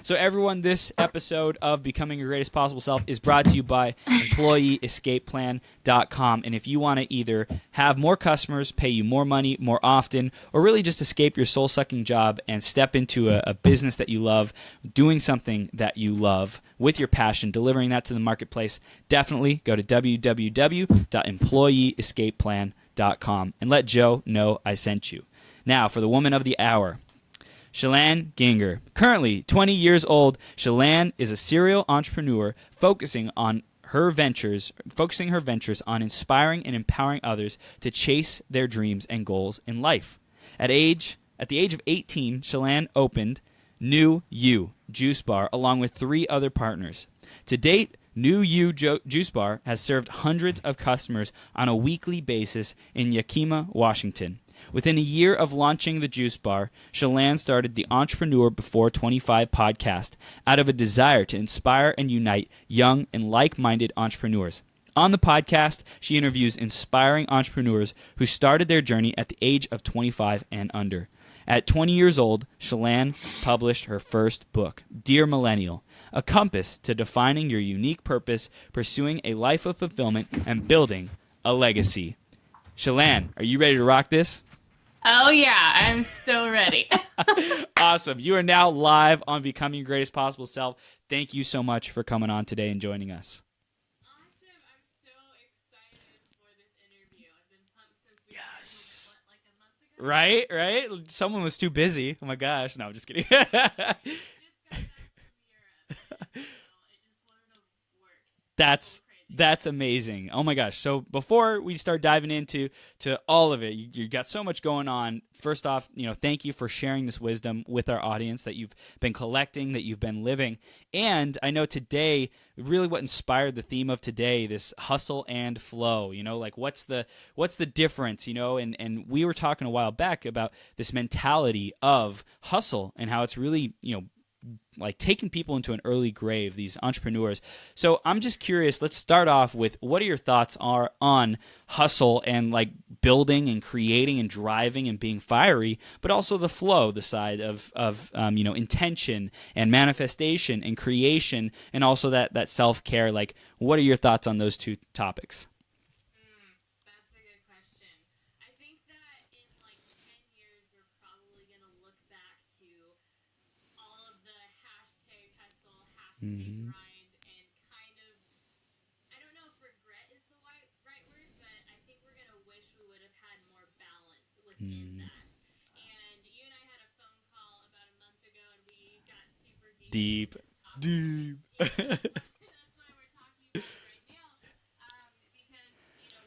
So everyone, this episode of Becoming Your Greatest Possible Self is brought to you by EmployeeEscapePlan.com. And if you want to either have more customers, pay you more money more often, or really just escape your soul-sucking job and step into a business that you love, doing something that you love with your passion, delivering that to the marketplace, definitely go to www.employeeescapeplan.com and let Joe know I sent you. Now, for the woman of the hour, Chelann Gienger. Currently 20 years old, Chelann is a serial entrepreneur focusing her ventures on inspiring and empowering others to chase their dreams and goals in life. At the age of 18, Chelann opened NUYU Juice Bar along with 3 other partners. To date, NUYU Juice Bar has served hundreds of customers on a weekly basis in Yakima, Washington. Within a year of launching the Juice Bar, Chelann started the Entrepreneur Before 25 podcast out of a desire to inspire and unite young and like-minded entrepreneurs. On the podcast, she interviews inspiring entrepreneurs who started their journey at the age of 25 and under. At 20 years old, Chelann published her first book, Dear Millennial, a compass to defining your unique purpose, pursuing a life of fulfillment, and building a legacy. Chelann, are you ready to rock this? Oh, yeah. I'm so ready. Awesome. You are now live on Becoming Your Greatest Possible Self. Thank you so much for coming on today and joining us. Awesome. I'm so excited for this interview. I've been pumped since we Yes. like a month ago? Right? Someone was too busy. Oh, my gosh. No, I'm just kidding. Just got back from Europe. And, it just sort of worked. That's So crazy. amazing. Oh my gosh. So before we start diving into all of it, you got so much going on. First off, thank you for sharing this wisdom with our audience that you've been collecting, that you've been living. And I know today, really what inspired the theme of today, this hustle and flow, like what's the difference, and we were talking a while back about this mentality of hustle and how it's really, like taking people into an early grave, these entrepreneurs. So I'm just curious, let's start off with what are your thoughts on hustle and like building and creating and driving and being fiery, but also the flow, the side of intention and manifestation and creation, and also that self-care. Like, what are your thoughts on those two topics? That's a good question. I think that in like 10 years, we're probably going to look back to all of the hashtag hustle, hashtag grind, and kind of, I don't know if regret is the right word, but I think we're going to wish we would have had more balance within that. And you and I had a phone call about a month ago, and we got super deep. into this topic. That's why we're talking about it right now. Because,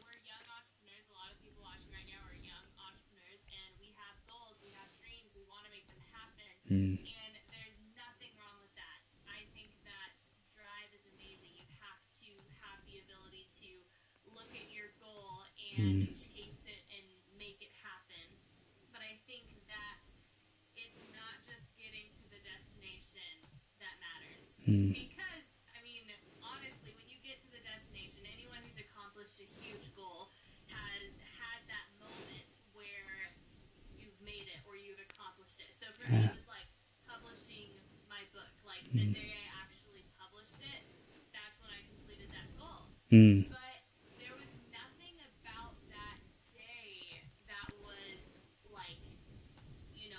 we're young entrepreneurs. A lot of people watching right now are young entrepreneurs, and we have goals, we have dreams, we want to make them happen. And there's nothing wrong with that. I think that drive is amazing. You have to have the ability to look at your goal and chase it and make it happen. But I think that it's not just getting to the destination that matters. Because, honestly, when you get to the destination, anyone who's accomplished a huge goal has had that moment where you've made it or you've accomplished it. So for me, it was like publishing my book. Like the day I actually published it, that's when I completed that goal. But there was nothing about that day that was like, it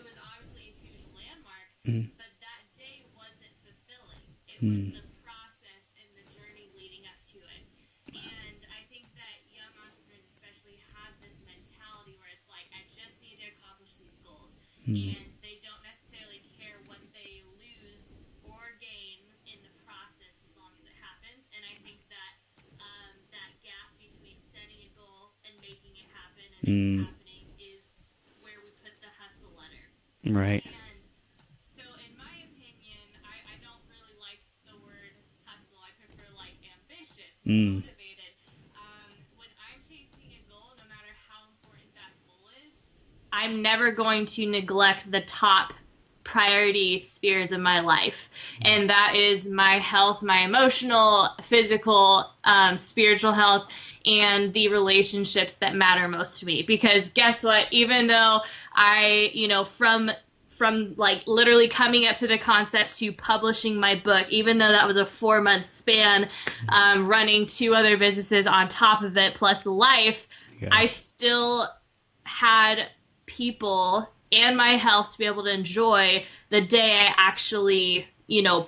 was obviously a huge landmark, but that day wasn't fulfilling. It was the process and the journey leading up to it. And I think that young entrepreneurs especially have this mentality where it's like, I just need to accomplish these goals. And they don't necessarily care what they lose or gain in the process as long as it happens. And I think that that gap between setting a goal and making it happen and it happening is where we put the hustle letter. Right. And so in my opinion, I don't really like the word hustle. I prefer like ambitious, motivated. When I'm chasing a goal, no matter how important that goal is, I'm never going to neglect the top priority spheres of my life. And that is my health, my emotional, physical, spiritual health, and the relationships that matter most to me. Because guess what? Even though I, from like literally coming up to the concept to publishing my book, even though that was a 4-month span, running 2 other businesses on top of it, plus life, I still had people and my health to be able to enjoy the day I actually,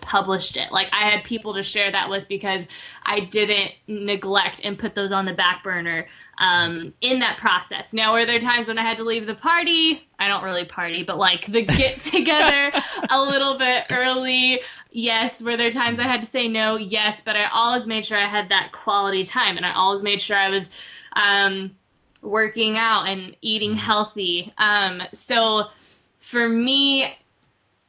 published it. Like, I had people to share that with because I didn't neglect and put those on the back burner in that process. Now, were there times when I had to leave the party? I don't really party, but like the get together a little bit early. Yes. Were there times I had to say no? Yes. But I always made sure I had that quality time, and I always made sure I was working out and eating healthy. So for me,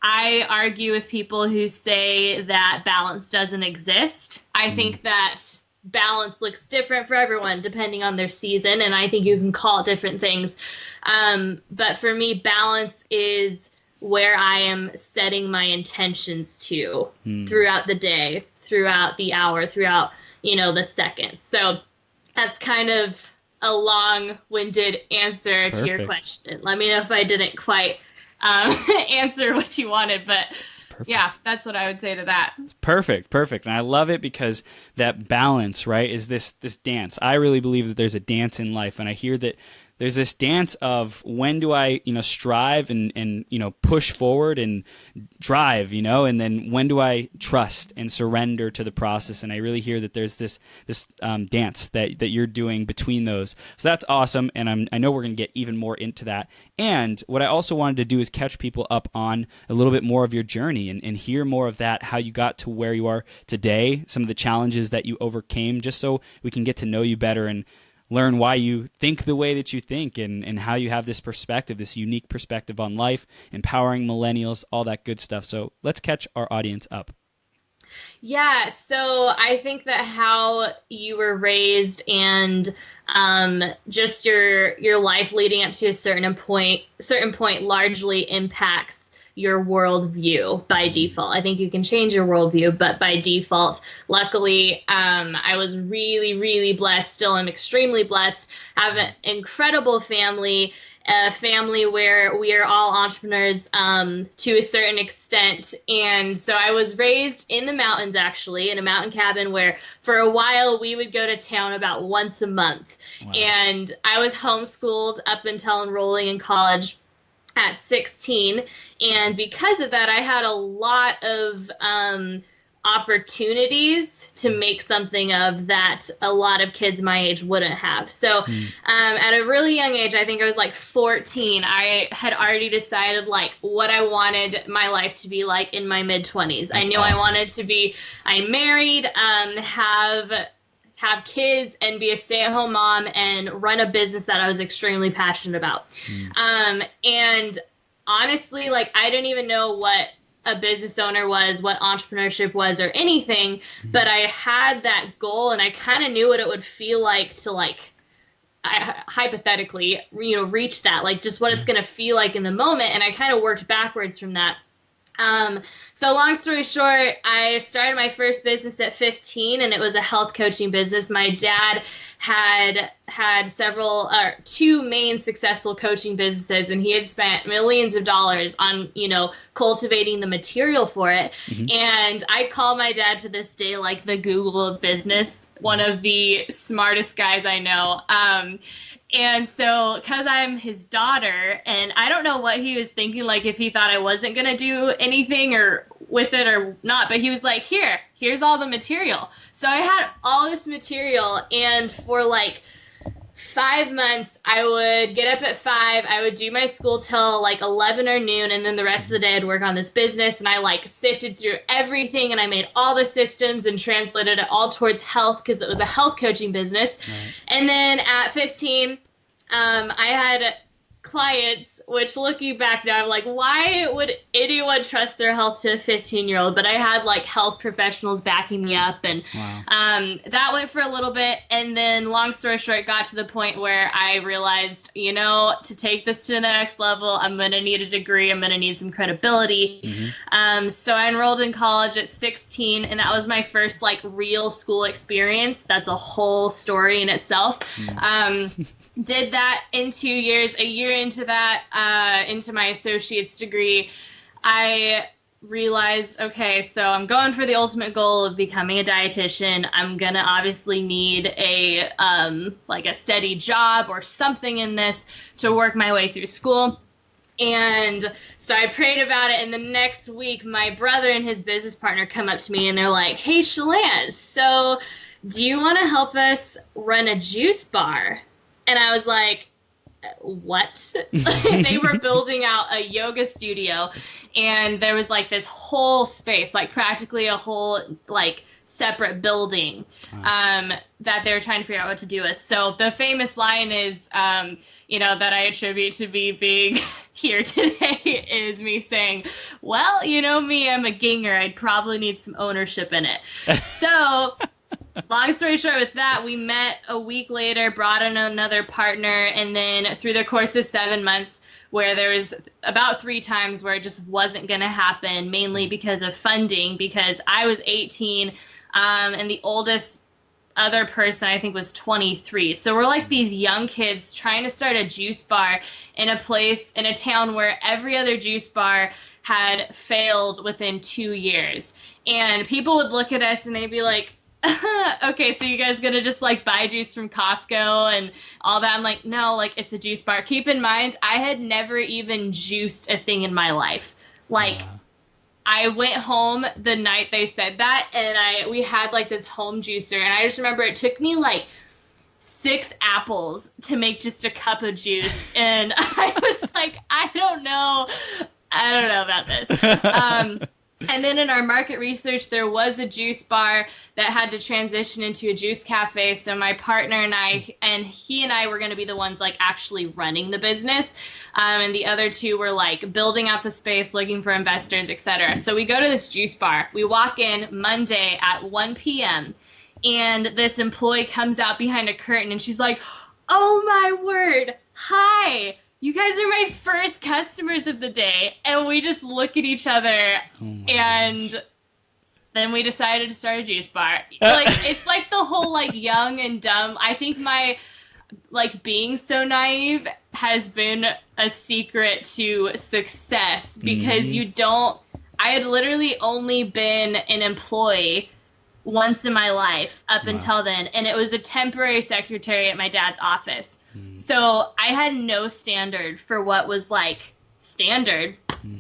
I argue with people who say that balance doesn't exist. I think that balance looks different for everyone depending on their season, and I think you can call it different things. But for me, balance is where I am setting my intentions to throughout the day, throughout the hour, throughout, the seconds. So that's kind of a long-winded answer to your question. Let me know if I didn't quite answer what you wanted, but yeah, that's what I would say to that. It's perfect. And I love it because that balance, right, is this dance. I really believe that there's a dance in life, and I hear that there's this dance of when do I, strive and push forward and drive, and then when do I trust and surrender to the process. And I really hear that there's this dance that you're doing between those. So that's awesome. And I know we're going to get even more into that. And what I also wanted to do is catch people up on a little bit more of your journey and hear more of that, how you got to where you are today, some of the challenges that you overcame, just so we can get to know you better and learn why you think the way that you think and how you have this perspective, this unique perspective on life, empowering millennials, all that good stuff. So let's catch our audience up. Yeah, so I think that how you were raised and just your life leading up to a certain point largely impacts your worldview by default. I think you can change your worldview, but by default, luckily, I was really, really blessed. Still, I'm extremely blessed. I have an incredible family, a family where we are all entrepreneurs to a certain extent. And so I was raised in the mountains, actually, in a mountain cabin where for a while we would go to town about once a month. Wow. And I was homeschooled up until enrolling in college at 16, and because of that, I had a lot of opportunities to make something of that a lot of kids my age wouldn't have. So at a really young age, I think I was like 14, I had already decided like what I wanted my life to be like in my mid-20s. I knew awesome. I wanted to be married, have kids and be a stay-at-home mom and run a business that I was extremely passionate about. And honestly, like, I didn't even know what a business owner was, what entrepreneurship was or anything, but I had that goal and I kind of knew what it would feel like to hypothetically, reach that, like just what it's going to feel like in the moment. And I kind of worked backwards from that. So long story short, I started my first business at 15 and it was a health coaching business. My dad had two main successful coaching businesses, and he had spent millions of dollars on, cultivating the material for it. And I call my dad to this day like the Google of business, one of the smartest guys I know. And so, because I'm his daughter, and I don't know what he was thinking, like if he thought I wasn't going to do anything or with it or not, but he was like, here's all the material. So I had all this material, and for like 5 months, I would get up at 5, I would do my school till like 11 or noon, and then the rest of the day I'd work on this business, and I like sifted through everything, and I made all the systems and translated it all towards health because it was a health coaching business. Right. And then at 15, I had clients, which looking back now, I'm like, why would anyone trust their health to a 15-year-old? But I had like health professionals backing me up, and that went for a little bit. And then long story short, got to the point where I realized, to take this to the next level, I'm going to need a degree. I'm going to need some credibility. So I enrolled in college at 16, and that was my first like real school experience. That's a whole story in itself. Did that in 2 years. A year into that, into my associate's degree, I realized, okay, so I'm going for the ultimate goal of becoming a dietitian. I'm going to obviously need a steady job or something in this to work my way through school. And so I prayed about it, and the next week, my brother and his business partner come up to me, and they're like, hey, Chelann, so do you want to help us run a juice bar? And I was like, what? They were building out a yoga studio, and there was like this whole space, like practically a whole like separate building that they were trying to figure out what to do with. So the famous line is, that I attribute to me being here today is me saying, well, you know me, I'm a Gienger. I'd probably need some ownership in it. So long story short with that, we met a week later, brought in another partner, and then through the course of 7 months, where there was about 3 times where it just wasn't going to happen, mainly because of funding, because I was 18 and the oldest other person I think was 23. So we're like these young kids trying to start a juice bar in a town where every other juice bar had failed within 2 years. And people would look at us and they'd be like, okay, so you guys gonna just like buy juice from Costco and all that? I'm like, no, like it's a juice bar. Keep in mind, I had never even juiced a thing in my life. Like, I went home the night they said that, and we had like this home juicer, and I just remember it took me like 6 apples to make just a cup of juice, and I was like, I don't know about this. And then in our market research, there was a juice bar that had to transition into a juice cafe. So my partner and he and I were going to be the ones like actually running the business. And the other 2 were like building out the space, looking for investors, etc. So we go to this juice bar. We walk in Monday at 1 p.m. and this employee comes out behind a curtain and she's like, oh my word, hi. You guys are my first customers of the day. And we just look at each other, and then we decided to start a juice bar. Like, it's like the whole like young and dumb. I think my like being so naive has been a secret to success, because I had literally only been an employee once in my life up until then, and it was a temporary secretary at my dad's office. So I had no standard for what was like standard.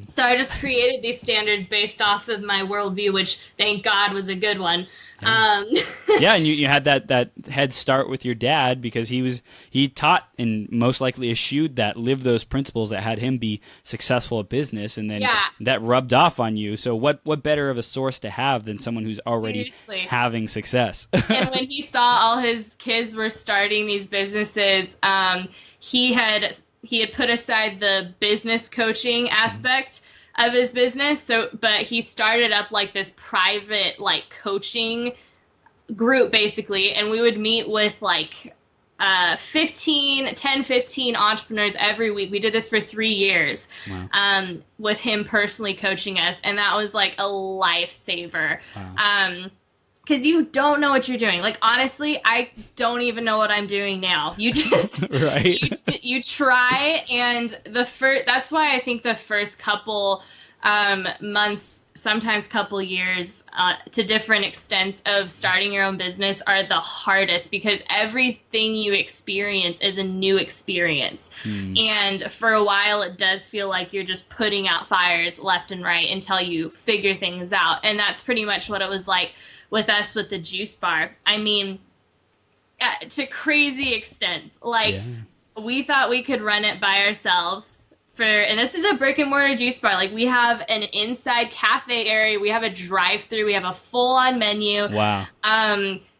So I just created these standards based off of my worldview, which thank God was a good one. Yeah, and you had that head start with your dad, because he taught and most likely eschewed that, lived those principles that had him be successful at business, and then that rubbed off on you. So what better of a source to have than someone who's already having success? And when he saw all his kids were starting these businesses, he had put aside the business coaching aspect of his business. But he started up like this private like coaching group basically, and we would meet with like 15 entrepreneurs every week. We did this for 3 years. With him personally coaching us, and that was like a lifesaver. Because you don't know what you're doing. Like, honestly, I don't even know what I'm doing now. You just you try, and that's why I think the first couple months, sometimes couple years, to different extents of starting your own business are the hardest, because everything you experience is a new experience. And for a while, it does feel like you're just putting out fires left and right until you figure things out. And that's pretty much what it was like with us with the juice bar. I mean, to crazy extents. Like, we thought we could run it by ourselves and this is a brick and mortar juice bar. Like, we have an inside cafe area, we have a drive-through, we have a full-on menu. Wow.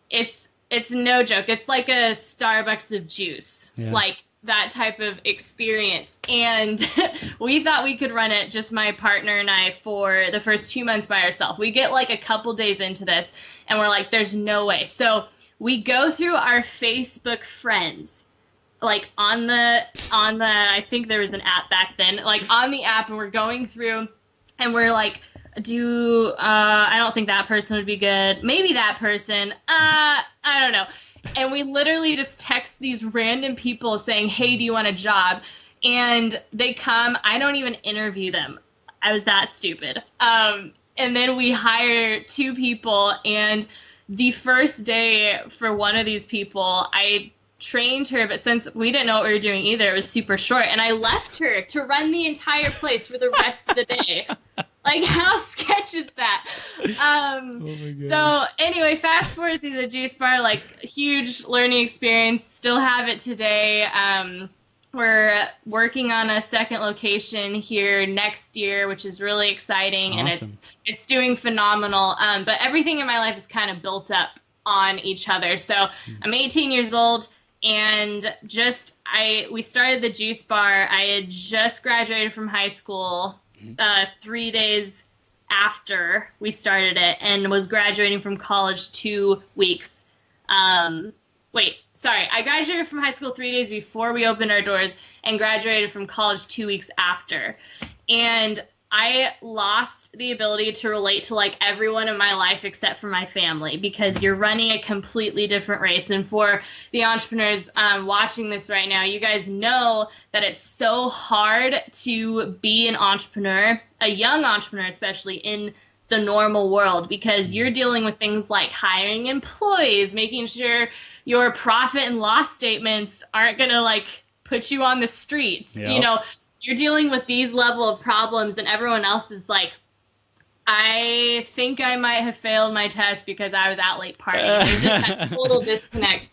It's no joke. It's like a Starbucks of juice. Like, that type of experience. And we thought we could run it, just my partner and I, for the first 2 months by ourselves. We get like a couple days into this and we're like, there's no way. So we go through our Facebook friends, like on the I think there was an app back then, like on the app, and we're going through and we're like, I don't think that person would be good. Maybe that person. I don't know. And we literally just text these random people saying, hey, do you want a job? And they come, I don't even interview them. I was that stupid. And then we hire 2 people, and the first day for one of these people, I trained her, but since we didn't know what we were doing either, it was super short, and I left her to run the entire place for the rest of the day. Like, how sketch is that? So anyway, fast forward through the juice bar, like, huge learning experience, still have it today. We're working on a second location here next year, which is really exciting. Awesome. And it's doing phenomenal. But everything in my life is kind of built up on each other. So I'm 18 years old, and we started the juice bar. I had just graduated from high school 3 days after we started it, and was graduating from college 2 weeks. I graduated from high school 3 days before we opened our doors, and graduated from college 2 weeks after. And I lost the ability to relate to like everyone in my life except for my family, because you're running a completely different race. And for the entrepreneurs watching this right now, you guys know that it's so hard to be an entrepreneur, a young entrepreneur especially, in the normal world, because you're dealing with things like hiring employees, making sure your profit and loss statements aren't going to like put you on the streets. Yep. You know, you're dealing with these level of problems, and everyone else is like, I think I might have failed my test because I was out late partying. There's just that total disconnect.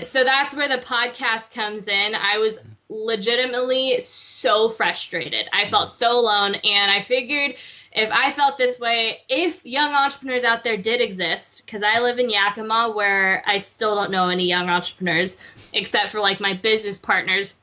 So that's where the podcast comes in. I was legitimately so frustrated. I felt so alone, and I figured if I felt this way, if young entrepreneurs out there did exist, because I live in Yakima, where I still don't know any young entrepreneurs except for like my business partners.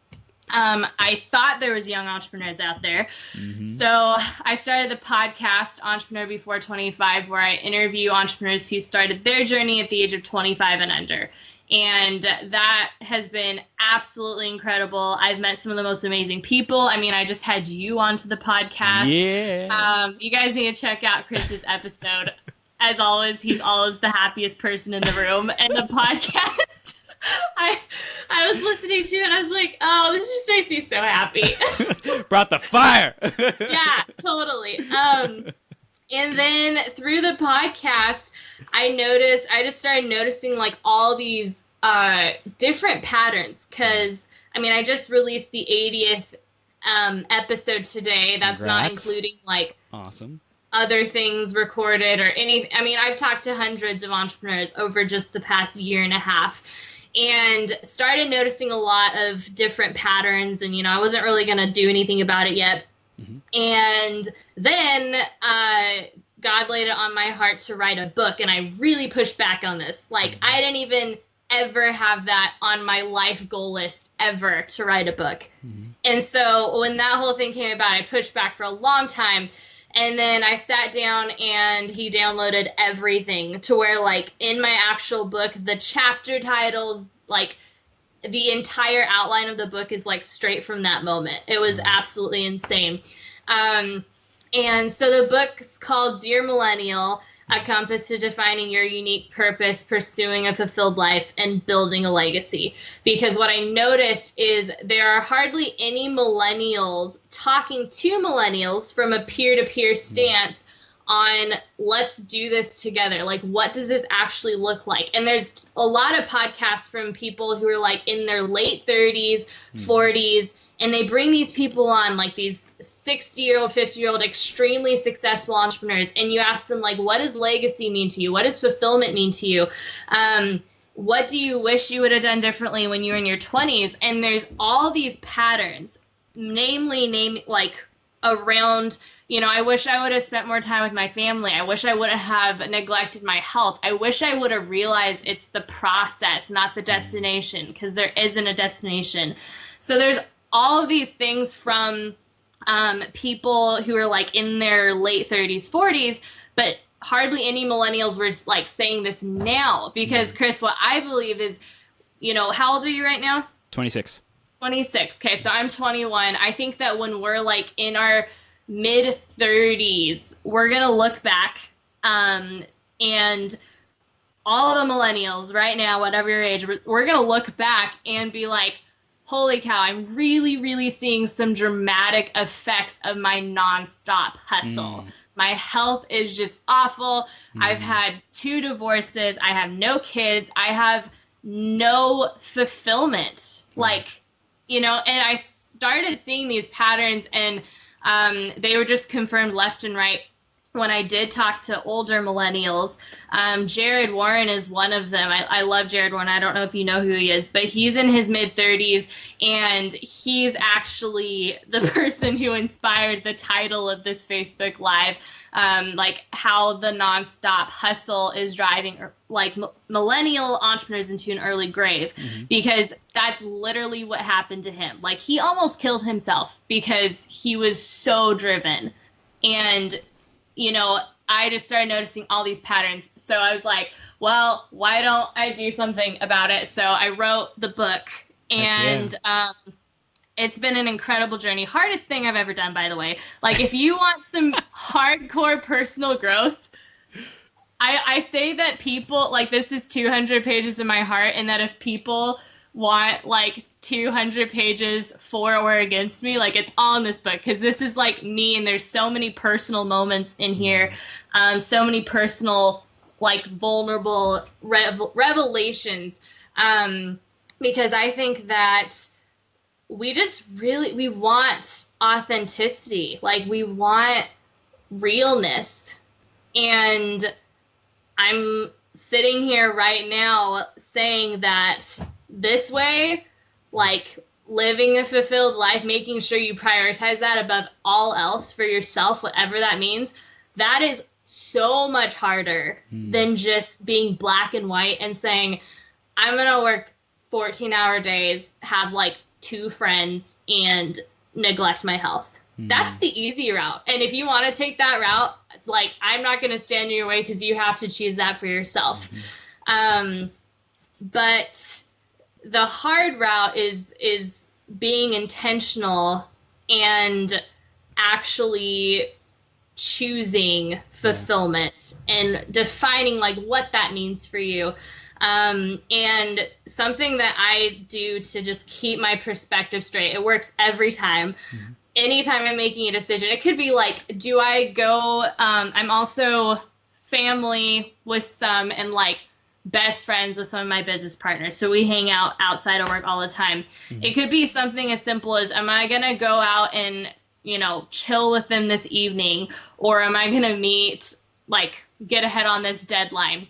I thought there was young entrepreneurs out there. Mm-hmm. So I started the podcast Entrepreneur Before 25, where I interview entrepreneurs who started their journey at the age of 25 and under. And that has been absolutely incredible. I've met some of the most amazing people. I mean, I just had you onto the podcast. Yeah. You guys need to check out Chris's episode. As always, he's always the happiest person in the room. And the podcast, I was listening to it, and I was like, oh, this just makes me so happy. Brought the fire. Yeah, totally. And then through the podcast, I just started noticing like all these different patterns, because I mean, I just released the 80th episode today. That's Congrats. Not including like awesome other things recorded or anything. I mean, I've talked to hundreds of entrepreneurs over just the past year and a half, and started noticing a lot of different patterns. And, you know, I wasn't really going to do anything about it yet. Mm-hmm. And then God laid it on my heart to write a book, and I really pushed back on this. Like, I didn't even ever have that on my life goal list ever, to write a book. Mm-hmm. And so when that whole thing came about, I pushed back for a long time. And then I sat down, and he downloaded everything to where, like, in my actual book, the chapter titles, like, the entire outline of the book is, like, straight from that moment. It was absolutely insane. And so the book's called Dear Millennial, A Compass to Defining Your Unique Purpose, Pursuing a Fulfilled Life, and Building a Legacy. Because what I noticed is there are hardly any millennials talking to millennials from a peer-to-peer stance on let's do this together. Like, what does this actually look like? And there's a lot of podcasts from people who are like in their late 30s, 40s, and they bring these people on, like these 60-year-old, 50-year-old, extremely successful entrepreneurs. And you ask them, like, what does legacy mean to you? What does fulfillment mean to you? What do you wish you would have done differently when you were in your 20s? And there's all these patterns, namely like around, you know, I wish I would have spent more time with my family. I wish I wouldn't have neglected my health. I wish I would have realized it's the process, not the destination, because there isn't a destination. So there's all of these things from people who are like in their late 30s, 40s, but hardly any millennials were like saying this now. Because, Chris, what I believe is, you know, how old are you right now? 26. 26. Okay, so I'm 21. I think that when we're like in our mid 30s, we're going to look back and all the millennials right now, whatever your age, we're going to look back and be like, holy cow, I'm really, really seeing some dramatic effects of my nonstop hustle. My health is just awful. I've had 2 divorces. I have no kids. I have no fulfillment. Like, you know, and I started seeing these patterns, and they were just confirmed left and right when I did talk to older millennials. Jared Warren is one of them. I love Jared Warren. I don't know if you know who he is, but he's in his mid-30s, and he's actually the person who inspired the title of this Facebook Live, like how the nonstop hustle is driving like millennial entrepreneurs into an early grave, because that's literally what happened to him. Like, he almost killed himself because he was so driven. And you know, I just started noticing all these patterns. So I was like, well, why don't I do something about it? So I wrote the book, and it's been an incredible journey. Hardest thing I've ever done, by the way. Like, if you want some hardcore personal growth, I say that people, like, this is 200 pages of my heart, and that if people want, like, 200 pages for or against me, like, it's all in this book, because this is like me, and there's so many personal moments in here, so many personal, like, vulnerable revelations, because I think that we want authenticity, like, we want realness. And I'm sitting here right now saying that this way, like, living a fulfilled life, making sure you prioritize that above all else for yourself, whatever that means, that is so much harder than just being black and white and saying, I'm going to work 14-hour days, have like 2 friends, and neglect my health. That's the easy route. And if you want to take that route, like, I'm not going to stand in your way, because you have to choose that for yourself. But the hard route is being intentional and actually choosing fulfillment and defining, like, what that means for you. And something that I do to just keep my perspective straight, it works every time. Anytime I'm making a decision, it could be like, do I go, I'm also family with some, and like best friends with some of my business partners. So we hang out outside of work all the time. It could be something as simple as, am I going to go out and, you know, chill with them this evening? Or am I going to meet, like, get ahead on this deadline?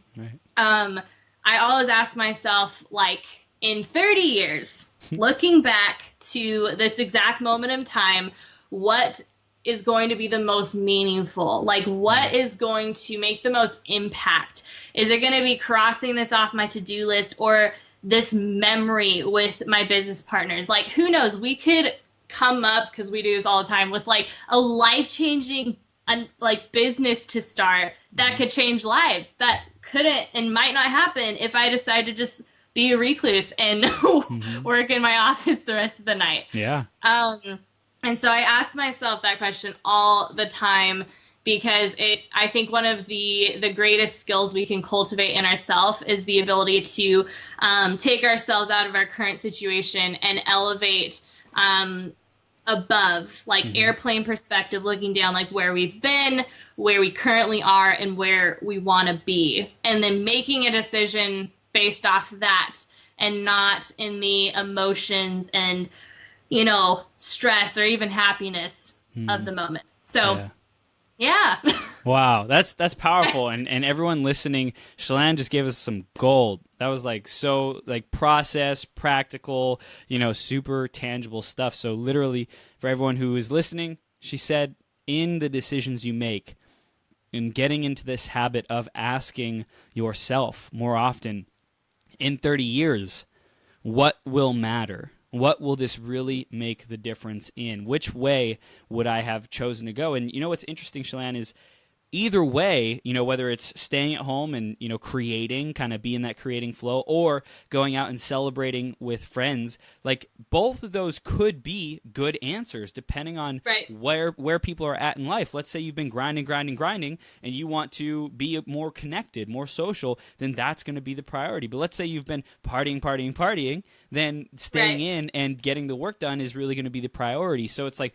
I always ask myself, like, in 30 years, looking back to this exact moment in time, what is going to be the most meaningful? Like, what is going to make the most impact? Is it going to be crossing this off my to-do list, or this memory with my business partners? Like, who knows? We could come up, because we do this all the time, with like a life-changing like business to start that could change lives, that couldn't and might not happen if I decided to just be a recluse and work in my office the rest of the night. And so I ask myself that question all the time, because I think one of the greatest skills we can cultivate in ourselves is the ability to take ourselves out of our current situation and elevate above, like airplane perspective, looking down, like where we've been, where we currently are, and where we want to be, and then making a decision based off that, and not in the emotions and, you know, stress or even happiness of the moment. So yeah. Wow, that's powerful. And everyone listening, Chelann just gave us some gold. That was like so like process, practical, you know, super tangible stuff. So literally, for everyone who is listening, she said, in the decisions you make, in getting into this habit of asking yourself more often, in 30 years, what will matter? What will this really make the difference in? Which way would I have chosen to go? And you know what's interesting, Chelann, is either way, whether it's staying at home and, creating, kind of be in that creating flow, or going out and celebrating with friends, like both of those could be good answers depending on where people are at in life. Let's say you've been grinding, and you want to be more connected, more social, then that's going to be the priority. But let's say you've been partying, then staying in and getting the work done is really going to be the priority. So it's like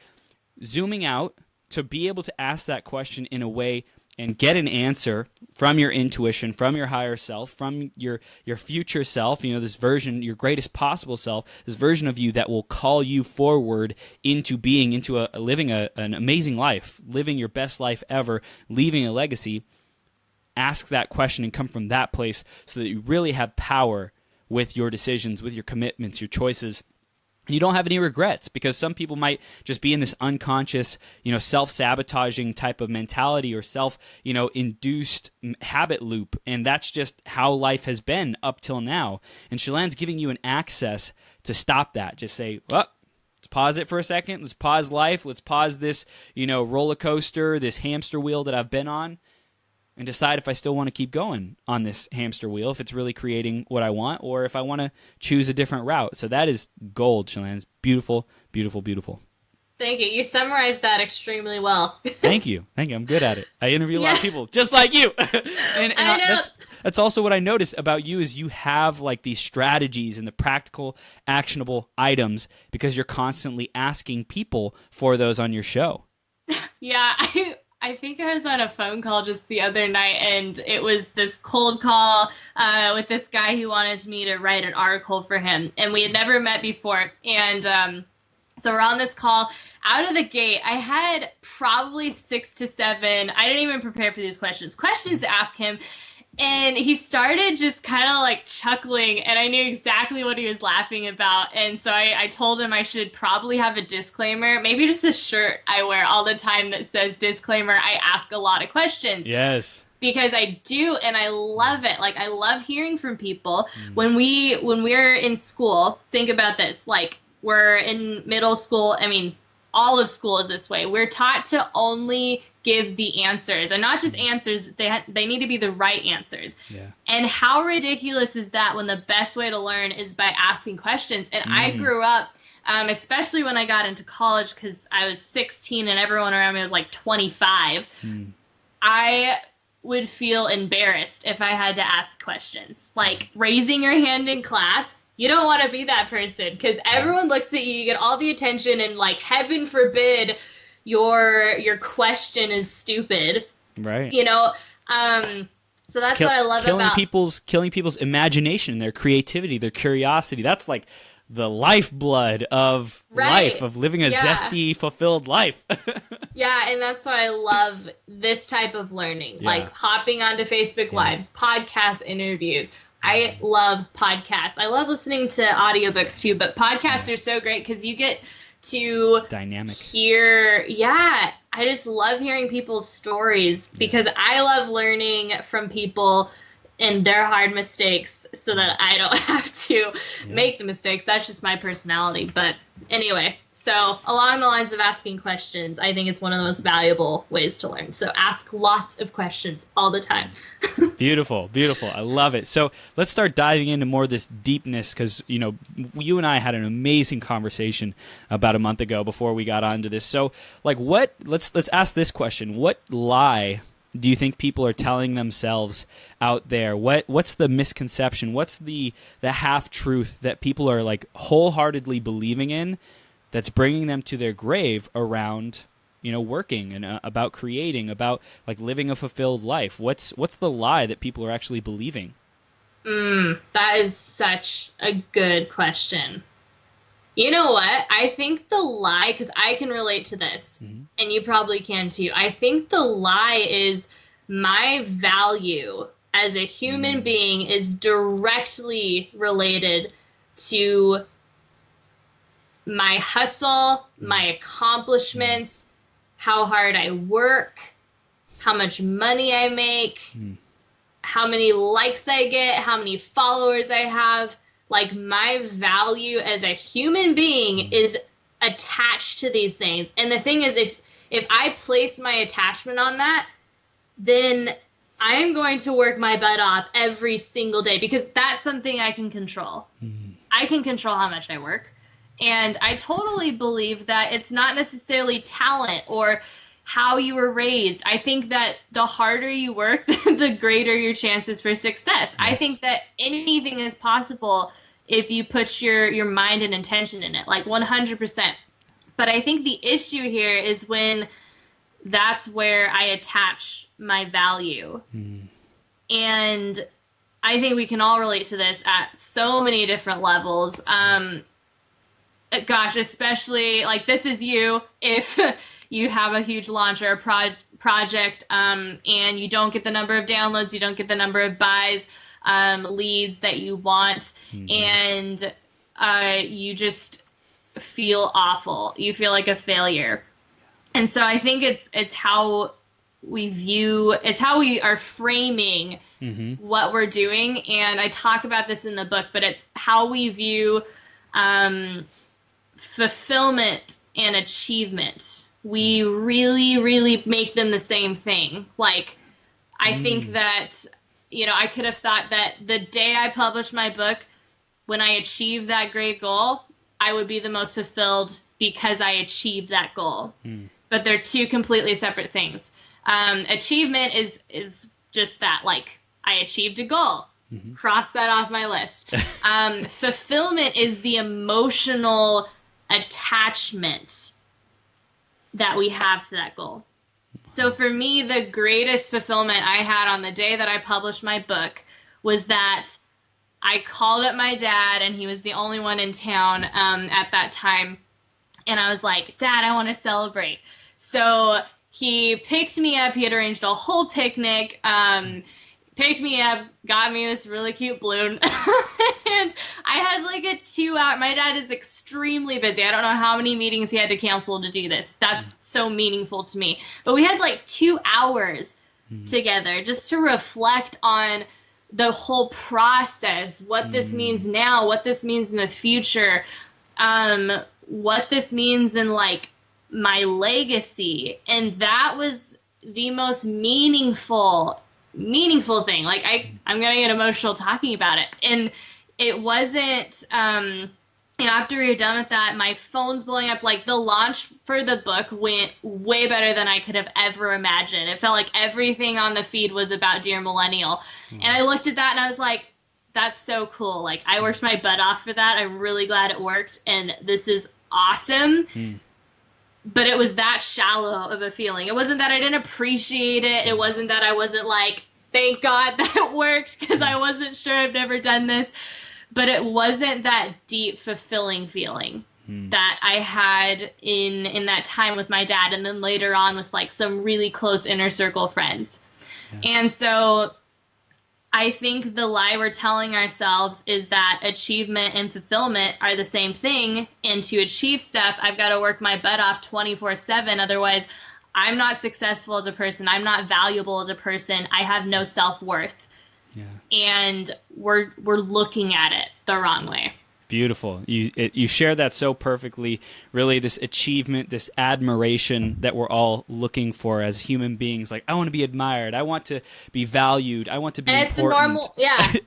zooming out to be able to ask that question in a way and get an answer from your intuition, from your higher self, from your future self, this version, your greatest possible self, this version of you that will call you forward into being, into living an amazing life, living your best life ever, leaving a legacy. Ask that question and come from that place so that you really have power with your decisions, with your commitments, your choices. You don't have any regrets, because some people might just be in this unconscious, self-sabotaging type of mentality or induced habit loop. And that's just how life has been up till now. And Chelann's giving you an access to stop that. Just say, well, let's pause it for a second. Let's pause life. Let's pause this, roller coaster, this hamster wheel that I've been on, and decide if I still want to keep going on this hamster wheel, if it's really creating what I want, or if I want to choose a different route. So that is gold, Chelann. It's beautiful, beautiful, beautiful. Thank you. You summarized that extremely well. Thank you. I'm good at it. I interview a lot of people just like you. and that's also what I noticed about you is you have like these strategies and the practical, actionable items because you're constantly asking people for those on your show. Yeah, I think I was on a phone call just the other night, and it was this cold call with this guy who wanted me to write an article for him, and we had never met before. And so we're on this call. Out of the gate, I had probably 6 to 7. I didn't even prepare for these questions to ask him. And he started just kind of like chuckling, and I knew exactly what he was laughing about. And so I told him I should probably have a disclaimer, maybe just a shirt I wear all the time that says disclaimer. I ask a lot of questions. Yes. Because I do, and I love it. Like, I love hearing from people. When we're in school, think about this. Like, we're in middle school. I mean, all of school is this way. We're taught to only give the answers, and not just answers. They need to be the right answers. Yeah. And how ridiculous is that when the best way to learn is by asking questions? And I grew up, especially when I got into college, because I was 16 and everyone around me was like 25. I would feel embarrassed if I had to ask questions. Like raising your hand in class, you don't want to be that person because everyone looks at you, you get all the attention, and like heaven forbid your question is stupid. Right. So that's what I love about killing people's imagination, their creativity, their curiosity. That's like the lifeblood of life, of living a zesty, fulfilled life. Yeah, and that's why I love this type of learning, like hopping onto Facebook Lives, podcast interviews. I love podcasts. I love listening to audiobooks too, but podcasts are so great because you get to hear, I just love hearing people's stories because I love learning from people and their hard mistakes so that I don't have to make the mistakes. That's just my personality. But anyway, so along the lines of asking questions, I think it's one of the most valuable ways to learn. So ask lots of questions all the time. Beautiful, beautiful. I love it. So let's start diving into more of this deepness because, you and I had an amazing conversation about a month ago before we got onto this. So like let's ask this question. What lie do you think people are telling themselves out there? What's the misconception? What's the half-truth that people are like wholeheartedly believing in that's bringing them to their grave around, working and about creating, about like living a fulfilled life? What's the lie that people are actually believing? That is such a good question. You know what? I think the lie, because I can relate to this, and you probably can too. I think the lie is my value as a human being is directly related to my hustle, my accomplishments, how hard I work, how much money I make, how many likes I get, how many followers I have. Like, my value as a human being is attached to these things. And the thing is, if I place my attachment on that, then I am going to work my butt off every single day because that's something I can control. I can control how much I work. And I totally believe that it's not necessarily talent or how you were raised. I think that the harder you work, the greater your chances for success. Yes. I think that anything is possible if you put your mind and intention in it, like 100%. But I think the issue here is when that's where I attach my value. And I think we can all relate to this at so many different levels. Gosh, especially like this is you if you have a huge launch or a project and you don't get the number of downloads, you don't get the number of buys, leads that you want, and you just feel awful. You feel like a failure. And so I think it's how we are framing what we're doing. And I talk about this in the book, but it's how we view fulfillment and achievement. We really, really make them the same thing. Like, I think that, I could have thought that the day I published my book, when I achieved that great goal, I would be the most fulfilled because I achieved that goal. But they're two completely separate things. Achievement is just that, like, I achieved a goal. Cross that off my list. Fulfillment is the emotional attachment that we have to that goal. So for me, the greatest fulfillment I had on the day that I published my book was that I called up my dad, and he was the only one in town at that time. And I was like, Dad, I want to celebrate. So he picked me up. He had arranged a whole picnic, picked me up, got me this really cute balloon. And I had like a 2-hour, my dad is extremely busy. I don't know how many meetings he had to cancel to do this. That's so meaningful to me. But we had like 2 hours together just to reflect on the whole process, what this means now, what this means in the future, what this means in like my legacy. And that was the most meaningful thing. Like I'm gonna get emotional talking about it. And it wasn't after we were done with that, my phone's blowing up. Like the launch for the book went way better than I could have ever imagined. It felt like everything on the feed was about Dear Millennial. And I looked at that and I was like, that's so cool. Like I worked my butt off for that. I'm really glad it worked, and this is awesome. But it was that shallow of a feeling. It wasn't that I didn't appreciate it. It wasn't that I wasn't like, thank God that worked, because I wasn't sure. I've never done this. But it wasn't that deep, fulfilling feeling that I had in that time with my dad, and then later on with like some really close inner circle friends. Yeah. And so I think the lie we're telling ourselves is that achievement and fulfillment are the same thing. And to achieve stuff, I've got to work my butt off 24/7. Otherwise, I'm not successful as a person. I'm not valuable as a person. I have no self-worth. Yeah. And we're looking at it the wrong way. Beautiful. You share that so perfectly. Really, this achievement, this admiration that we're all looking for as human beings. Like, I want to be admired. I want to be valued. I want to be important. It's a normal,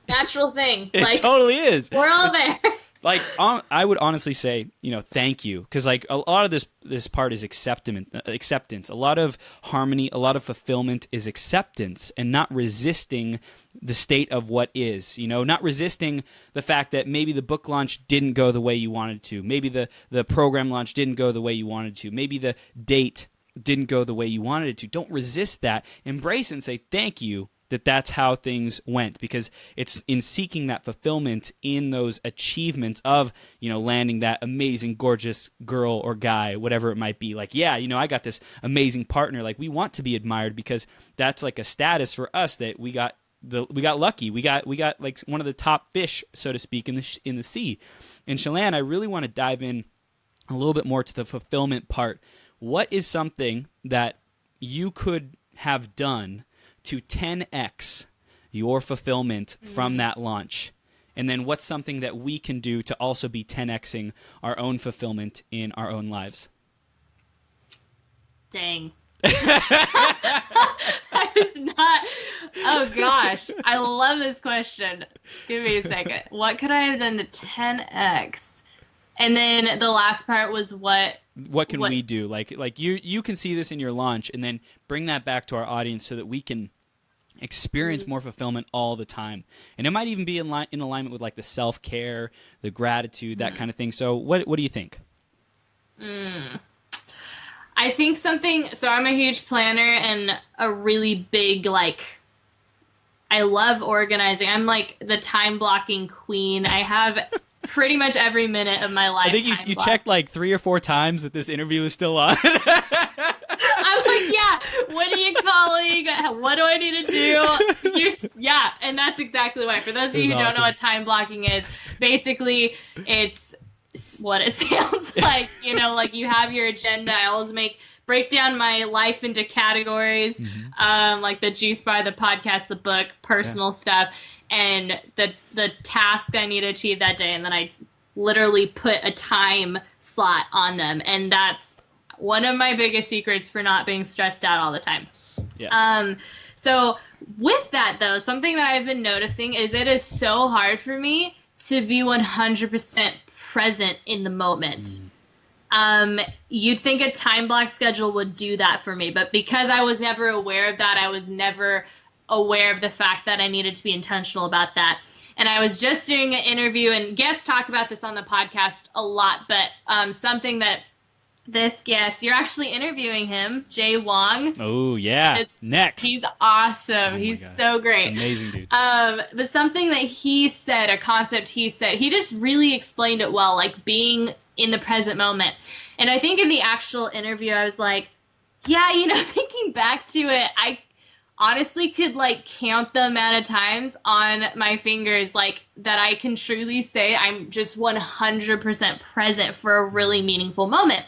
natural thing. It totally is. We're all there. Like, I would honestly say, thank you. Because, like, a lot of this part is acceptance. A lot of harmony, a lot of fulfillment is acceptance and not resisting the state of what is. Not resisting the fact that maybe the book launch didn't go the way you wanted to. Maybe the program launch didn't go the way you wanted to. Maybe the date didn't go the way you wanted it to. Don't resist that. Embrace it and say thank you. That's how things went, because it's in seeking that fulfillment in those achievements of, landing that amazing, gorgeous girl or guy, whatever it might be. Like, I got this amazing partner. Like, we want to be admired because that's like a status for us that we got lucky. We got like one of the top fish, so to speak, in the sea. And Chelann, I really want to dive in a little bit more to the fulfillment part. What is something that you could have done to 10x your fulfillment from that launch? And then what's something that we can do to also be 10xing our own fulfillment in our own lives? Dang. I was Oh gosh, I love this question. Just give me a second. What could I have done to 10x? And then the last part was what can we do? Like you can see this in your launch, and then bring that back to our audience so that we can experience more fulfillment all the time. And it might even be in alignment with like the self-care, the gratitude, that kind of thing. So what do you think? I think something, so I'm a huge planner and a really big, like, I love organizing. I'm like the time blocking queen. I have pretty much every minute of my life. I think you checked like 3 or 4 times that this interview is still on. I'm like, yeah, what are you calling? What do I need to do? Yeah, and that's exactly why. For those of you who don't know what time blocking is, basically it's what it sounds like. You know, like you have your agenda. I always break down my life into categories, like the juice bar, the podcast, the book, personal stuff, and the task I need to achieve that day. And then I literally put a time slot on them. And that's one of my biggest secrets for not being stressed out all the time. Yes. So with that, though, something that I've been noticing is it is so hard for me to be 100% present in the moment. You'd think a time block schedule would do that for me, but because I was never aware of that, I was never aware of the fact that I needed to be intentional about that. And I was just doing an interview, and guests talk about this on the podcast a lot, but something that this guest, you're actually interviewing him, Jay Wong. Oh, yeah. Next. He's awesome. He's so great. Amazing dude. But something that he said, a concept he said, he just really explained it well, like being in the present moment. And I think in the actual interview, I was like, yeah, you know, thinking back to it, I honestly could like count the amount of times on my fingers, like that I can truly say I'm just 100% present for a really meaningful moment.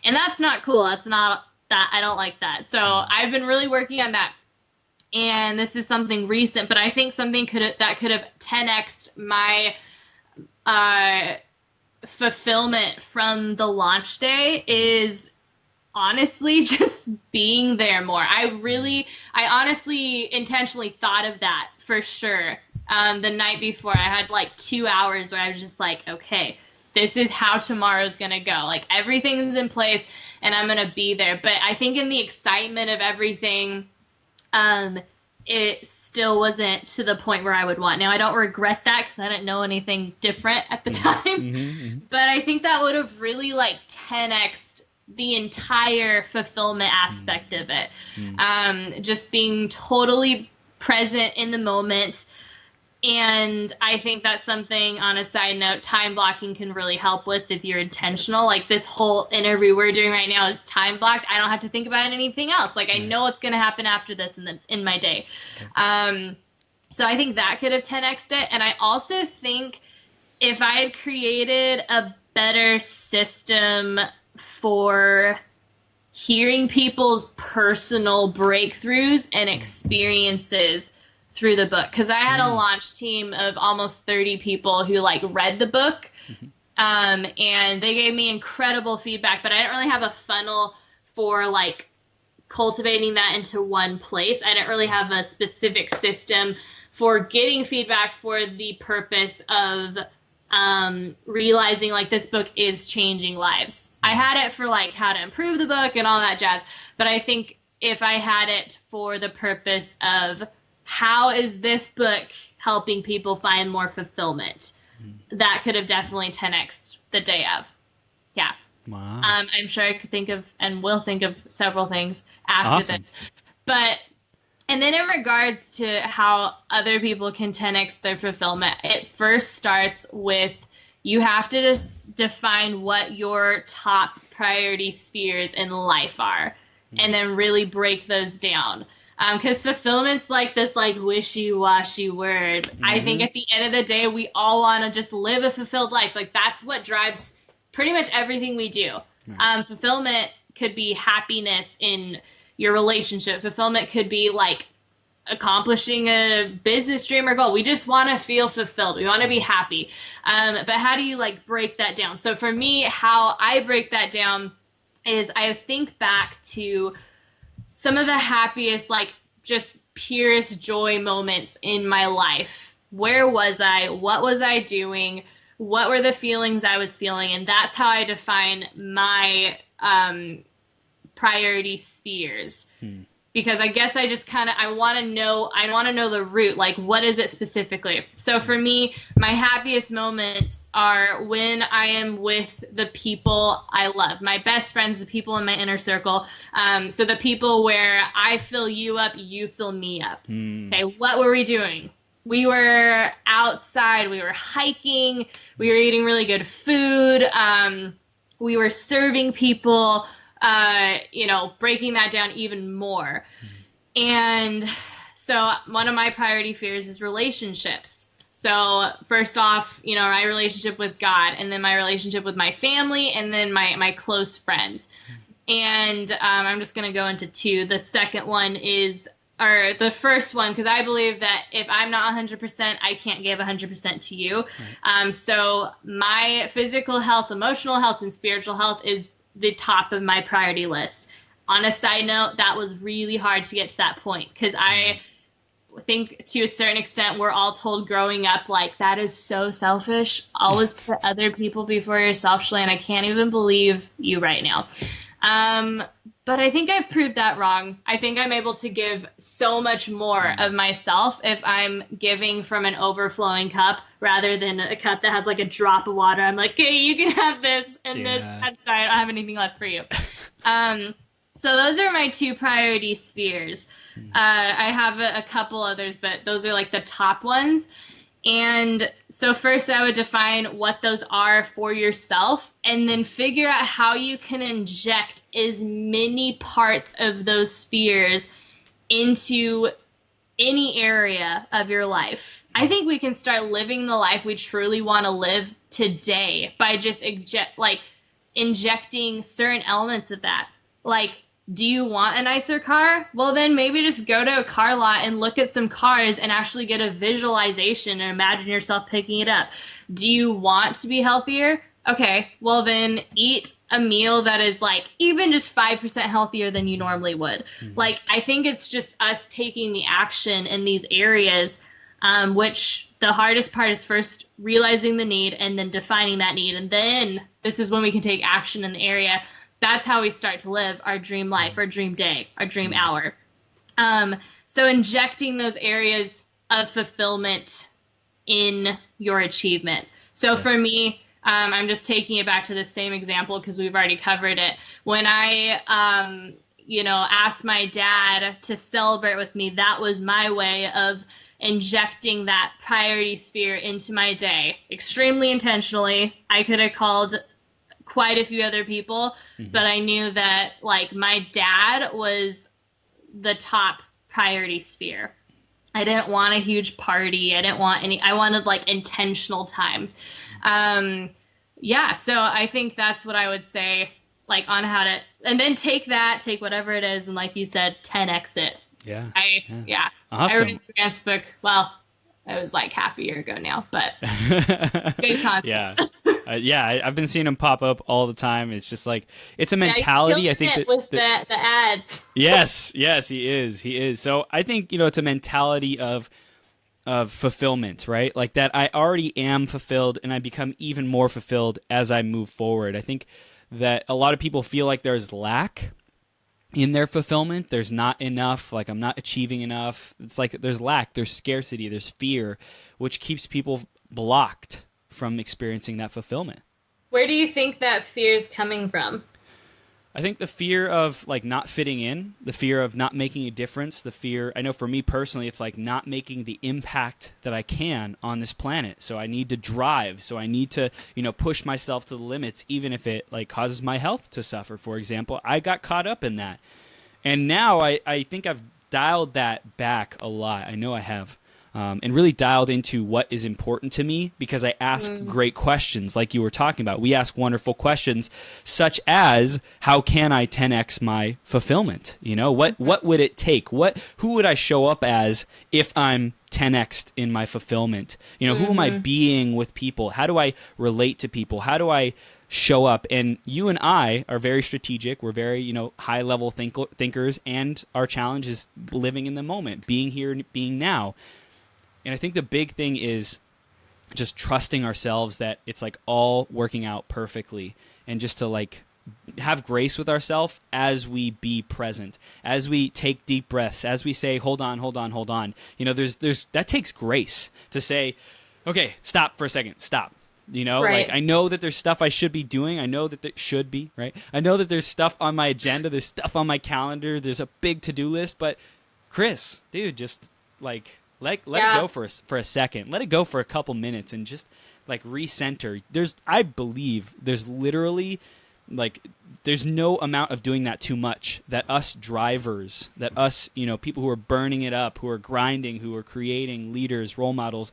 And that's not cool. That's not that. I don't like that. So I've been really working on that. And this is something recent, but I think something that could have 10x'd my fulfillment from the launch day is honestly just being there more. I honestly intentionally thought of that for sure. The night before, I had like 2 hours where I was just like, okay, this is how tomorrow's going to go. Like everything's in place and I'm going to be there. But I think in the excitement of everything, it still wasn't to the point where I would want. Now, I don't regret that because I didn't know anything different at the time. But I think that would have really like 10x'd the entire fulfillment aspect of it. Just being totally present in the moment. And I think that's something, on a side note, time blocking can really help with if you're intentional. Like this whole interview we're doing right now is time blocked. I don't have to think about anything else. Like I know what's going to happen after this in my day. So I think that could have 10x'd it. And I also think if I had created a better system for hearing people's personal breakthroughs and experiences through the book, because I had a launch team of almost 30 people who like read the book, and they gave me incredible feedback, but I didn't really have a funnel for like cultivating that into one place. I didn't really have a specific system for getting feedback for the purpose of realizing like this book is changing lives. I had it for like how to improve the book and all that jazz, but I think if I had it for the purpose of how is this book helping people find more fulfillment, that could have definitely 10x'd the day of. Yeah. Wow. I'm sure I could think of and will think of several things after this. But, and then in regards to how other people can 10x their fulfillment, it first starts with you have to just define what your top priority spheres in life are, and then really break those down. Because fulfillment's like this like wishy-washy word. I think at the end of the day, we all want to just live a fulfilled life. Like that's what drives pretty much everything we do. Fulfillment could be happiness in your relationship. Fulfillment could be like accomplishing a business dream or goal. We just want to feel fulfilled. We want to be happy. But how do you like break that down? So for me, how I break that down is I think back to some of the happiest, like just purest joy moments in my life. Where was I? What was I doing? What were the feelings I was feeling? And that's how I define my priority spheres. Because I guess I just kind of, I want to know the root, like what is it specifically? So for me, my happiest moments are when I am with the people I love, my best friends, the people in my inner circle. So the people where I fill you up, you fill me up. Say, what were we doing? We were outside, we were hiking, we were eating really good food. We were serving people, breaking that down even more. And so one of my priority fears is relationships. So first off, my relationship with God, and then my relationship with my family, and then my close friends. And I'm just going to go into two. The second one is, or the first one, because I believe that if I'm not 100%, I can't give 100% to you. Right. So my physical health, emotional health, and spiritual health is the top of my priority list. On a side note, that was really hard to get to that point, because I think to a certain extent we're all told growing up, like, that is so selfish. Always put other people before yourself, Chelann. I can't even believe you right now. But I think I've proved that wrong. I think I'm able to give so much more of myself if I'm giving from an overflowing cup rather than a cup that has like a drop of water. I'm like, okay, you can have this and this. I'm sorry, I don't have anything left for you. So those are my two priority spheres. I have a couple others, but those are like the top ones. And so first I would define what those are for yourself, and then figure out how you can inject as many parts of those spheres into any area of your life. I think we can start living the life we truly want to live today by just injecting certain elements of that. Like, do you want a nicer car? Well, then maybe just go to a car lot and look at some cars and actually get a visualization and imagine yourself picking it up. Do you want to be healthier? Okay, well then eat a meal that is like even just 5% healthier than you normally would. Like, I think it's just us taking the action in these areas, which the hardest part is first realizing the need and then defining that need. And then this is when we can take action in the area. That's how we start to live our dream life, our dream day, our dream hour. So injecting those areas of fulfillment in your achievement. So for me, I'm just taking it back to the same example because we've already covered it. When I, asked my dad to celebrate with me, that was my way of injecting that priority sphere into my day. Extremely intentionally. I could have called quite a few other people, but I knew that like my dad was the top priority sphere. I didn't want a huge party. I wanted like intentional time. So I think that's what I would say, like, on how to, and then take whatever it is, and like you said, 10x it. Yeah. Awesome. I read Grant's book. Well, it was like half a year ago now, but good concept. I've been seeing him pop up all the time. It's just like, it's a mentality. I think that with the ads. Yes, he is. So I think, it's a mentality of fulfillment, right? Like that I already am fulfilled and I become even more fulfilled as I move forward. I think that a lot of people feel like there's lack in their fulfillment. There's not enough, like I'm not achieving enough. It's like there's lack, there's scarcity, there's fear, which keeps people blocked from experiencing that fulfillment. Where do you think that fear is coming from? I think the fear of like not fitting in, the fear of not making a difference, the fear, I know for me personally, it's like not making the impact that I can on this planet. So I need to drive. So I need to, push myself to the limits, even if it like causes my health to suffer. For example, I got caught up in that. And now I think I've dialed that back a lot. I know I have. And really dialed into what is important to me because I ask great questions like you were talking about. We ask wonderful questions such as, how can I 10x my fulfillment? What would it take? Who would I show up as if I'm 10x'd in my fulfillment? Who am I being with people? How do I relate to people? How do I show up. And you and I are very strategic. We're very, high level thinkers, and our challenge is living in the moment, being here and being now. And I think the big thing is just trusting ourselves that it's like all working out perfectly, and just to like have grace with ourselves as we be present, as we take deep breaths, as we say, hold on. There's that takes grace to say, okay, stop for a second, stop. Right. Like I know that there's stuff I should be doing. I know that there should be, right? I know that there's stuff on my agenda. There's stuff on my calendar. There's a big to-do list. But Chris, dude, just like let it go for a second. Let it go for a couple minutes and just like recenter. I believe there's literally like there's no amount of doing that too much that us drivers, that us, people who are burning it up, who are grinding, who are creating leaders, role models,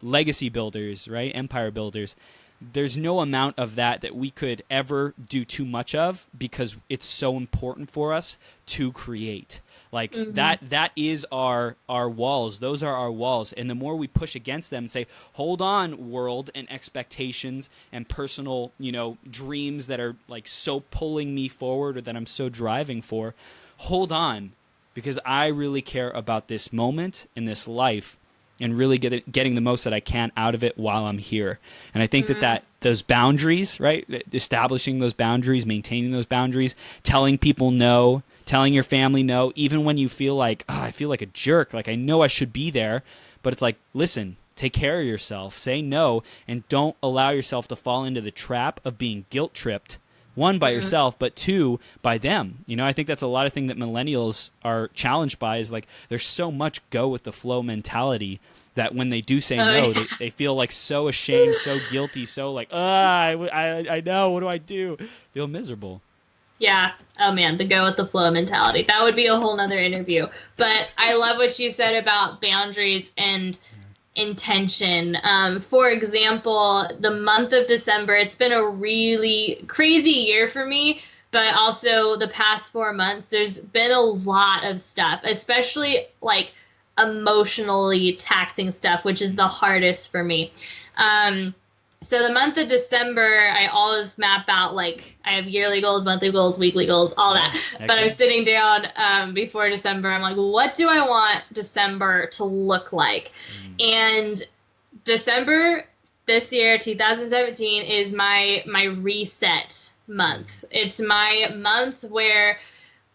legacy builders, right? Empire builders. There's no amount of that we could ever do too much of, because it's so important for us to create. Like that is our walls. Those are our walls. And the more we push against them and say, hold on, world and expectations and personal, dreams that are like so pulling me forward, or that I'm so driving for, hold on, because I really care about this moment in this life, and really getting the most that I can out of it while I'm here. And I think that those boundaries, right? Establishing those boundaries, maintaining those boundaries, telling people no, telling your family no, even when you feel like, I feel like a jerk, like I know I should be there, but it's like, listen, take care of yourself, say no, and don't allow yourself to fall into the trap of being guilt tripped. One, by yourself, but two, by them. I think that's a lot of thing that millennials are challenged by, is like there's so much go with the flow mentality that when they do say no, they feel like so ashamed, so guilty, so like, I know, what do I do? Feel miserable. Yeah. Oh man, the go with the flow mentality. That would be a whole nother interview. But I love what you said about boundaries and intention. For example, the month of December, it's been a really crazy year for me, but also the past 4 months, there's been a lot of stuff, especially like emotionally taxing stuff, which is the hardest for me. So the month of December, I always map out, like, I have yearly goals, monthly goals, weekly goals, all that. Okay. But I was sitting down before December. I'm like, what do I want December to look like? And December this year, 2017, is my reset month. It's my month where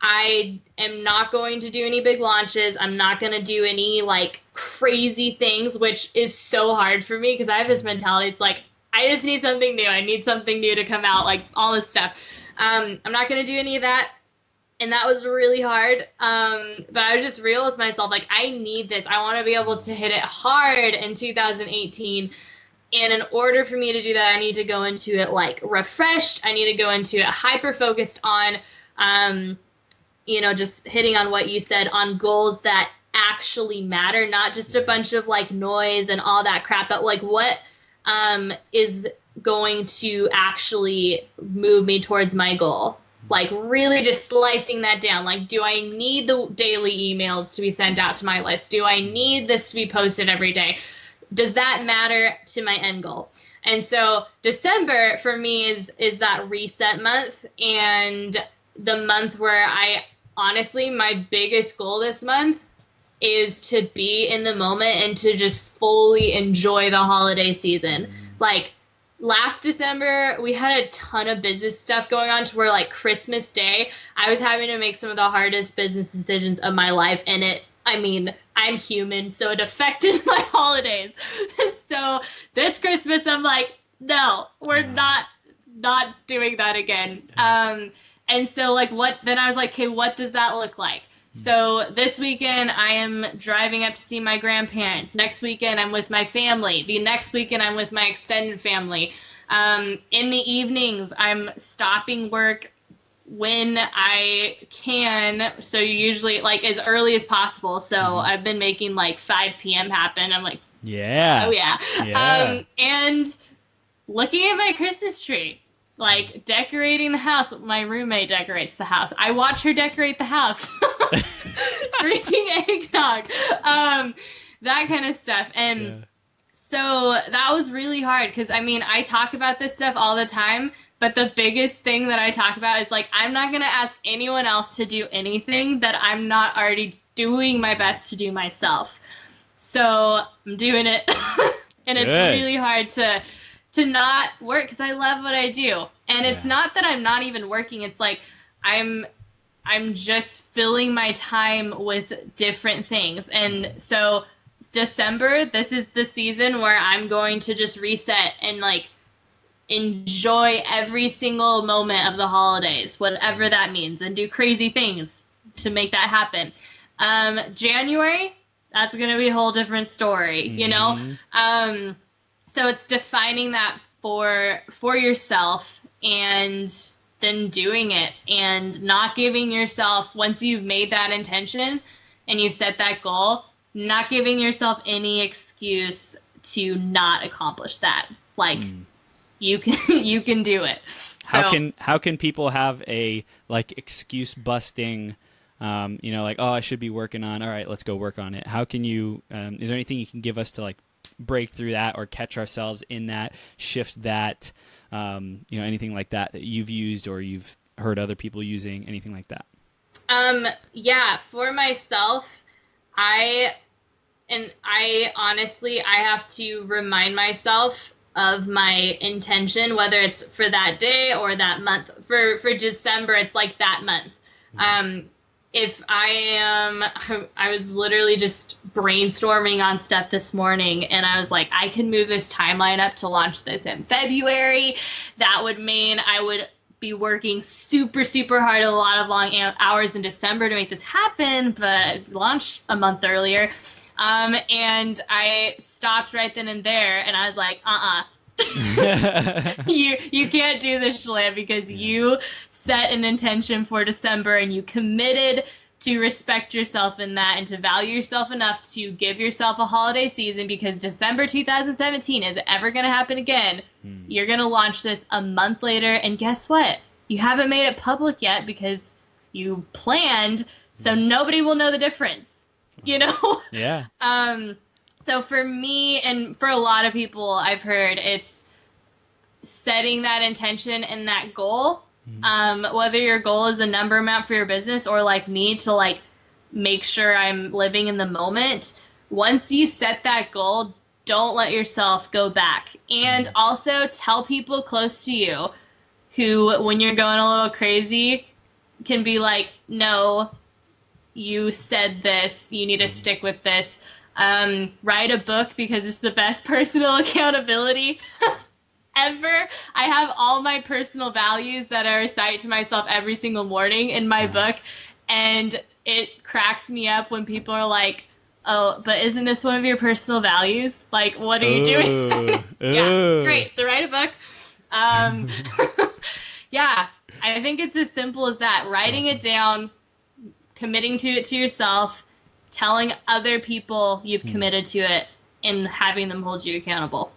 I am not going to do any big launches. I'm not going to do any, like, crazy things, which is so hard for me because I have this mentality. It's like, I just need something new. I need something new to come out, like all this stuff. I'm not going to do any of that. And that was really hard. But I was just real with myself. Like, I need this. I want to be able to hit it hard in 2018. And in order for me to do that, I need to go into it like refreshed. I need to go into it hyper focused on, just hitting on what you said, on goals that actually matter, not just a bunch of like noise and all that crap, but like what is going to actually move me towards my goal. Like really just slicing that down. Like, do I need the daily emails to be sent out to my list? Do I need this to be posted every day? Does that matter to my end goal? And so December for me is that reset month, and the month where honestly, my biggest goal this month is to be in the moment and to just fully enjoy the holiday season. Like, last December, we had a ton of business stuff going on to where, like, Christmas Day, I was having to make some of the hardest business decisions of my life. And I'm human, so it affected my holidays. So this Christmas, I'm like, no, we're not doing that again. And so, like, then I was like, okay, what does that look like? So this weekend, I am driving up to see my grandparents. Next weekend, I'm with my family. The next weekend, I'm with my extended family. In the evenings, I'm stopping work when I can. So usually, like, as early as possible. So I've been making, like, 5 p.m. happen. I'm like, yeah. Oh, yeah. And looking at my Christmas tree. Like, decorating the house. My roommate decorates the house. I watch her decorate the house. Drinking eggnog. That kind of stuff. And so that was really hard because, I talk about this stuff all the time, but But the biggest thing that I talk about is like, I'm not going to ask anyone else to do anything that I'm not already doing my best to do myself. So I'm doing it. And Good. it's really hard to not work because I love what I do. And it's not that I'm not even working. It's like I'm just filling my time with different things. And so December, this is the season where I'm going to just reset and like enjoy every single moment of the holidays, whatever that means, and do crazy things to make that happen. January, that's going to be a whole different story, you know? So it's defining that for yourself and then doing it and not giving yourself, once you've made that intention and you've set that goal, not giving yourself any excuse to not accomplish that. Like, you can do it. So, how can people have a like excuse busting, like, oh, I should be working on, all right, let's go work on it. How can you, is there anything you can give us to like break through that or catch ourselves in that, shift that, anything like that you've used or you've heard other people using, anything like that? Yeah, for myself, I honestly, I have to remind myself of my intention, whether it's for that day or that month. For December, it's like that month. If I was literally just brainstorming on stuff this morning, and I was like, I can move this timeline up to launch this in February. That would mean I would be working super, super hard, a lot of long hours in December to make this happen, but launch a month earlier. And I stopped right then and there, and I was like, you can't do this, Chelann, because you set an intention for December and you committed to respect yourself in that and to value yourself enough to give yourself a holiday season, because December 2017 is ever going to happen again. You're going to launch this a month later, and guess what? You haven't made it public yet because you planned, so nobody will know the difference, you know? Yeah. So for me, and for a lot of people I've heard, it's setting that intention and that goal. Whether your goal is a number amount for your business or like me to like make sure I'm living in the moment. Once you set that goal, don't let yourself go back. And also tell people close to you who, when you're going a little crazy, can be like, no, you said this, you need to stick with this. Write a book, because it's the best personal accountability ever. I have all my personal values that I recite to myself every single morning in my book, and it cracks me up when people are like, oh, but isn't this one of your personal values? Like, what are you doing? Yeah, it's great. So write a book. Yeah, I think it's as simple as that. Writing it down, committing to it to yourself, telling other people you've committed to it, and having them hold you accountable.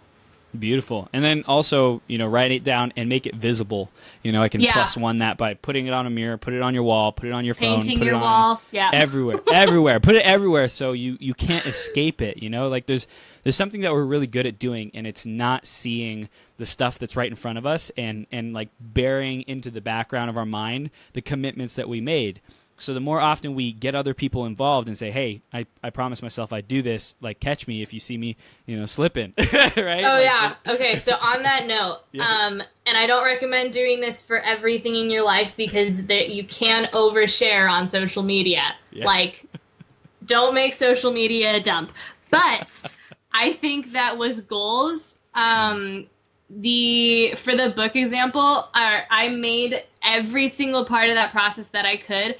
Beautiful. And then also, write it down and make it visible. I can plus one that by putting it on a mirror, put it on your wall, put it on your phone, painting put your it on wall, everywhere. Put it everywhere so you can't escape it. Like there's something that we're really good at doing, and it's not seeing the stuff that's right in front of us and like burying into the background of our mind the commitments that we made. So the more often we get other people involved and say, hey, I promised myself I'd do this, like catch me if you see me, slipping, right? Oh, yeah. Okay, so on that note, Yes. and I don't recommend doing this for everything in your life, because you can overshare on social media. Yeah. Like, don't make social media a dump. But I think that with goals, for the book example, I made every single part of that process that I could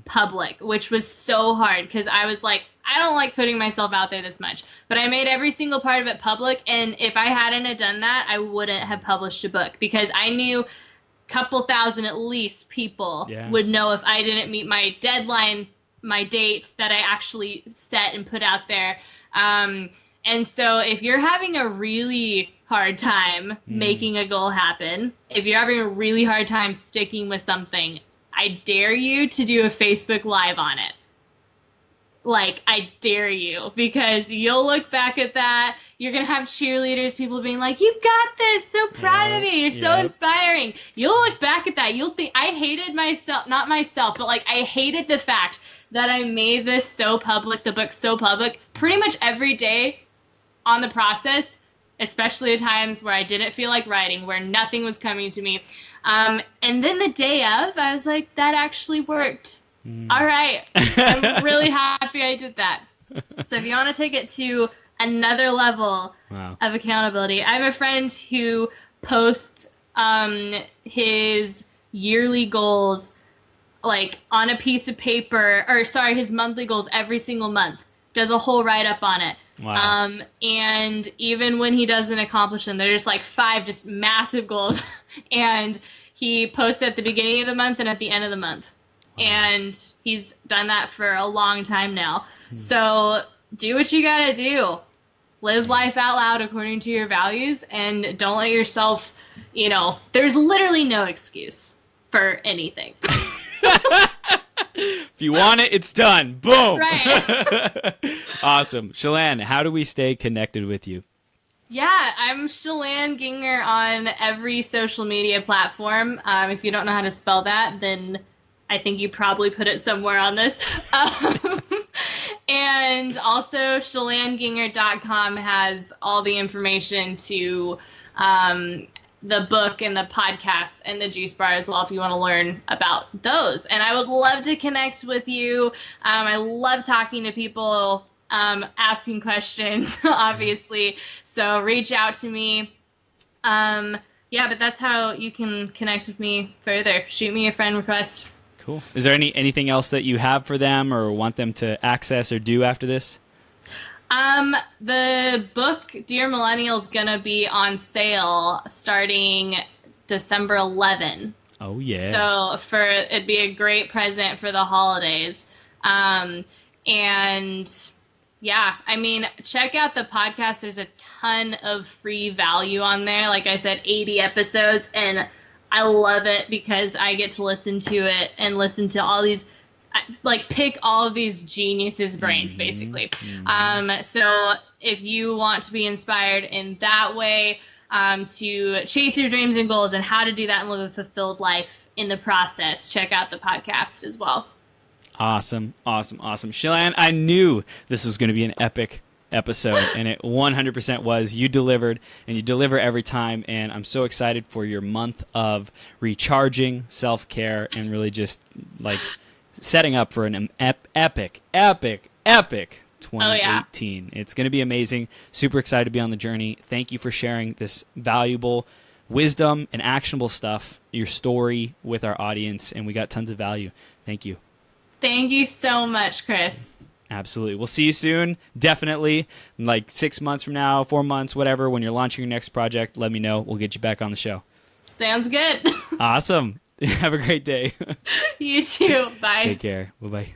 public, which was so hard because I was like, I don't like putting myself out there this much, but I made every single part of it public. And if I hadn't have done that, I wouldn't have published a book, because I knew a couple thousand at least people would know if I didn't meet my deadline, my date that I actually set and put out there. And so if you're having a really hard time making a goal happen, if you're having a really hard time sticking with something, I dare you to do a Facebook Live on it. like, I dare you, because you'll look back at that. You're going to have cheerleaders, people being like, you got this, so proud of you, you're so inspiring. You'll look back at that. You'll think, I hated myself, not myself, but like, I hated the fact that I made this so public, the book so public, pretty much every day on the process, especially at times where I didn't feel like writing, where nothing was coming to me. And then the day of, I was like, that actually worked. All right. I'm really happy I did that. So if you want to take it to another level of accountability, I have a friend who posts his yearly goals like on a piece of paper, or sorry, his monthly goals every single month. Does a whole write-up on it. Wow. And even when he doesn't accomplish them, they're just like 5 just massive goals. And he posts at the beginning of the month and at the end of the month. Wow. And he's done that for a long time now. So do what you gotta do. Live life out loud according to your values, and don't let yourself, there's literally no excuse for anything. If you want it, it's done. Boom. Right. Awesome. Chelann, how do we stay connected with you? Yeah, I'm Chelann Gienger on every social media platform. If you don't know how to spell that, then I think you probably put it somewhere on this. And also, ChelannGienger.com has all the information to the book and the podcast and the juice bar as well, if you want to learn about those. And I would love to connect with you. I love talking to people, asking questions, obviously. So reach out to me. Yeah, but that's how you can connect with me further. Shoot me a friend request. Cool. Is there anything else that you have for them or want them to access or do after this? The book, Dear Millennial, is going to be on sale starting December 11. Oh, yeah. So it'd be a great present for the holidays. And yeah, I mean, check out the podcast. There's a ton of free value on there. Like I said, 80 episodes, and I love it because I get to listen to it and listen to all these, like, pick all of these geniuses' brains, basically. So if you want to be inspired in that way, to chase your dreams and goals and how to do that and live a fulfilled life in the process, check out the podcast as well. Awesome. Chelann, I knew this was going to be an epic episode, and it 100% was. You delivered, and you deliver every time, and I'm so excited for your month of recharging, self-care, and really just, like, setting up for an epic 2018. Oh, yeah. It's going to be amazing. Super excited to be on the journey. Thank you for sharing this valuable wisdom and actionable stuff, your story, with our audience, and we got tons of value. Thank you. Thank you so much, Chris. Absolutely. We'll see you soon. Definitely. Like 6 months from now, 4 months, whatever, when you're launching your next project, let me know. We'll get you back on the show. Sounds good. Awesome. Have a great day. You too. Bye. Take care. Bye-bye.